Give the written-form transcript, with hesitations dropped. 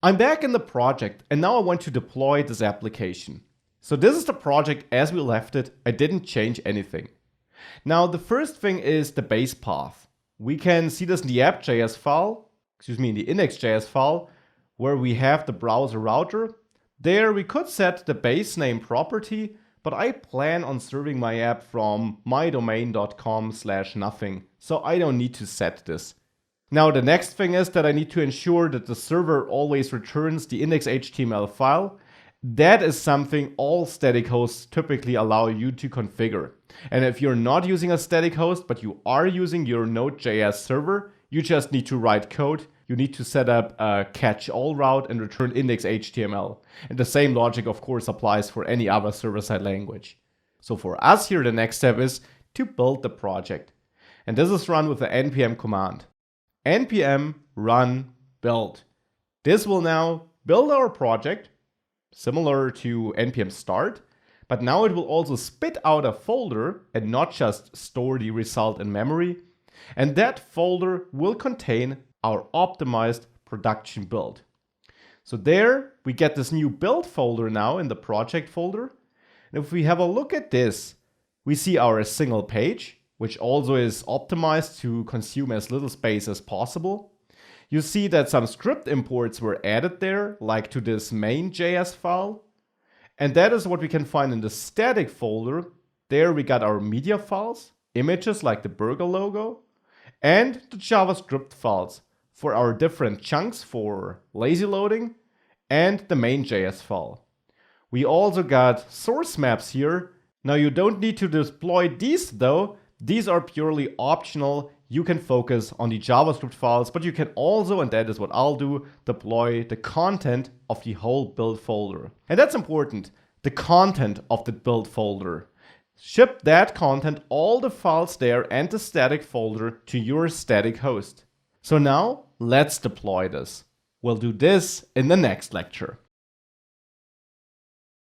I'm back in the project and now I want to deploy this application. So this is the project as we left it. I didn't change anything. Now the first thing is the base path. We can see this in the app.js file, in the index.js file, where we have the browser router. There we could set the base name property, but I plan on serving my app from mydomain.com/nothing, so I don't need to set this. Now the next thing is that I need to ensure that the server always returns the index.html file. That is something all static hosts typically allow you to configure. And if you're not using a static host, but you are using your Node.js server, you just need to write code. You need to set up a catch-all route and return index.html. And the same logic, of course, applies for any other server-side language. So for us here, the next step is to build the project. And this is run with the npm command. npm run build. This will now build our project, similar to npm start, but now it will also spit out a folder and not just store the result in memory. And that folder will contain our optimized production build. So there we get this new build folder now in the project folder. And if we have a look at this, we see our single page, which also is optimized to consume as little space as possible. You see that some script imports were added there, like to this main.js file. And that is what we can find in the static folder. There we got our media files, images like the burger logo, and the JavaScript files for our different chunks for lazy loading, and the main.js file. We also got source maps here. Now you don't need to deploy these though. These are purely optional. You can focus on the JavaScript files, but you can also, and that is what I'll do, deploy the content of the whole build folder. And that's important, the content of the build folder. Ship that content, all the files there and the static folder to your static host. So now let's deploy this. We'll do this in the next lecture.